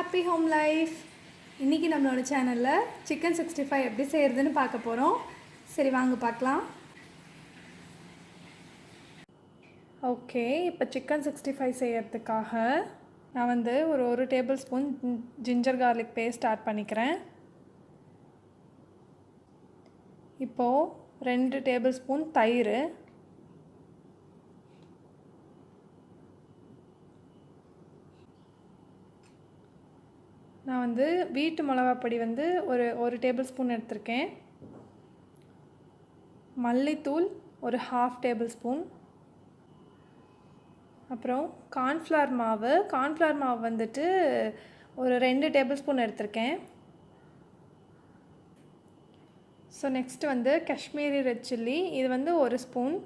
Happy home life. இன்றைக்கி நம்மளோட சேனலில் சிக்கன் 65 எப்படி செய்கிறதுன்னு பார்க்க போகிறோம். சரி வாங்க பார்க்கலாம். ஓகே, இப்போ சிக்கன் 65 செய்கிறதுக்காக நான் ஒரு tablespoon ginger garlic paste add பண்ணிக்கிறேன். இப்போது 2 டேபிள் ஸ்பூன் தயிர், நான் வீட்டு மிளகாப்பொடி ஒரு டேபிள் ஸ்பூன் எடுத்திருக்கேன். மல்லித்தூள் ஒரு 1/2 டேபிள் ஸ்பூன். அப்புறம் கார்ன்ஃப்ளவர் மாவு ஒரு 2 டேபிள் ஸ்பூன் எடுத்திருக்கேன். So next Kashmiri red chilli, இது 1 ஸ்பூன்.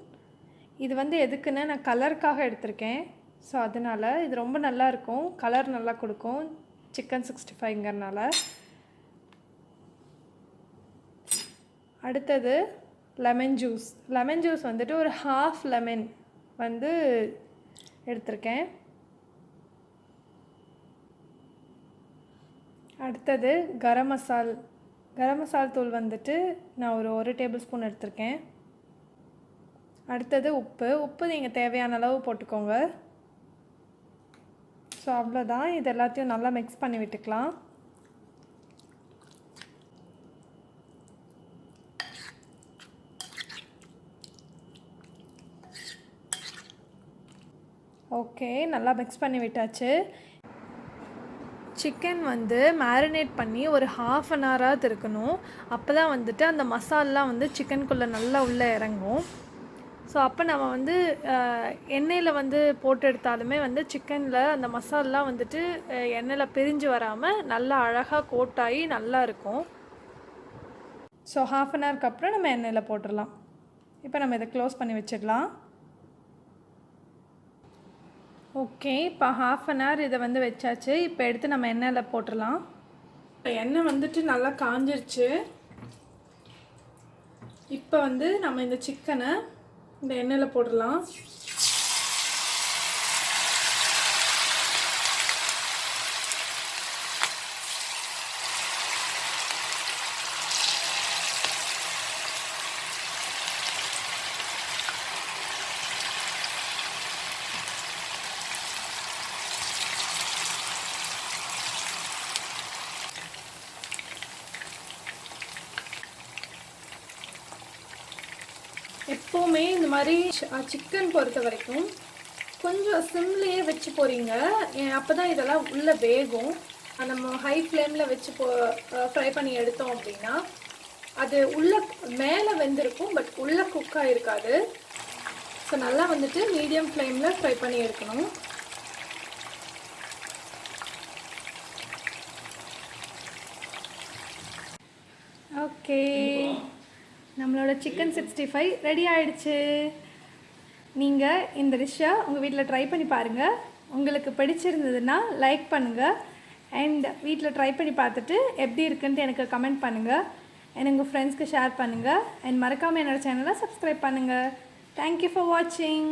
இது எதுக்குன்னு நான் கலருக்காக எடுத்திருக்கேன். ஸோ அதனால் இது ரொம்ப நல்லாயிருக்கும், கலர் நல்லா கொடுக்கும் சிக்கன் 65ங்கிறனால. அடுத்தது லெமன் ஜூஸ் ஒரு 1/2 லெமன் எடுத்திருக்கேன். அடுத்தது கரம் மசால் தூள் நான் ஒரு டேபிள் ஸ்பூன் எடுத்திருக்கேன். அடுத்தது உப்பு நீங்கள் தேவையான அளவு போட்டுக்கோங்க. ஸோ அவ்வளோதான், இது எல்லாத்தையும் நல்லா மிக்ஸ் பண்ணி விட்டுக்கலாம். ஓகே, நல்லா மிக்ஸ் பண்ணி விட்டாச்சு. சிக்கன் மேரினேட் பண்ணி ஒரு 1/2 அன் ஹவராவது இருக்கணும். அப்போ தான் அந்த மசாலெலாம் சிக்கனுக்குள்ளே நல்லா உள்ளே இறங்கும். ஸோ அப்போ நம்ம எண்ணெயில் போட்டு எடுத்தாலுமே சிக்கனில் அந்த மசாலெலாம் எண்ணெயில் பிரிஞ்சு வராமல் நல்லா அழகாக கோட்டாகி நல்லா இருக்கும். ஸோ 1/2 அன் ஹவருக்கு அப்புறம் நம்ம எண்ணெயில் போட்டுடலாம். இப்போ நம்ம இதை க்ளோஸ் பண்ணி வச்சிடலாம். ஓகே, இப்போ 1/2 அன் ஹவர் இதை வச்சாச்சு. இப்போ எடுத்து நம்ம எண்ணெயில் போட்டுடலாம். இப்போ எண்ணெய் நல்லா காஞ்சிருச்சு. இப்போ நம்ம இந்த சிக்கனை இந்த எண்ணெயில் போடலாம். எப்போவுமே இந்த மாதிரி சிக்கன் பொறுத்த வரைக்கும் கொஞ்சம் சிம்லேயே வச்சு போகிறீங்க, அப்போ தான் இதெல்லாம் உள்ளே வேகும். நம்ம ஹை ஃப்ளேமில் வச்சு ஃப்ரை பண்ணி எடுத்தோம் அப்படின்னா அது உள்ளே மேலே வெந்திருக்கும், பட் உள்ளே குக்காக இருக்காது. ஸோ நல்லா மீடியம் ஃப்ளேமில் ஃப்ரை பண்ணி எடுக்கணும். ஓகே, நம்மளோட சிக்கன் 65 ரெடி ஆகிடுச்சு. நீங்கள் இந்த டிஷ்ஷை உங்கள் வீட்டில் ட்ரை பண்ணி பாருங்கள். உங்களுக்கு பிடிச்சிருந்ததுன்னா லைக் பண்ணுங்கள். அண்ட் வீட்டில் ட்ரை பண்ணி பார்த்துட்டு எப்படி இருக்குன்ட்டு எனக்கு கமெண்ட் பண்ணுங்கள். அண்ட் உங்கள் ஃப்ரெண்ட்ஸ்க்கு ஷேர் பண்ணுங்கள். அண்ட் மறக்காமல் என்னோடய சேனலை சப்ஸ்கிரைப் பண்ணுங்கள். தேங்க்யூ ஃபார் வாட்சிங்.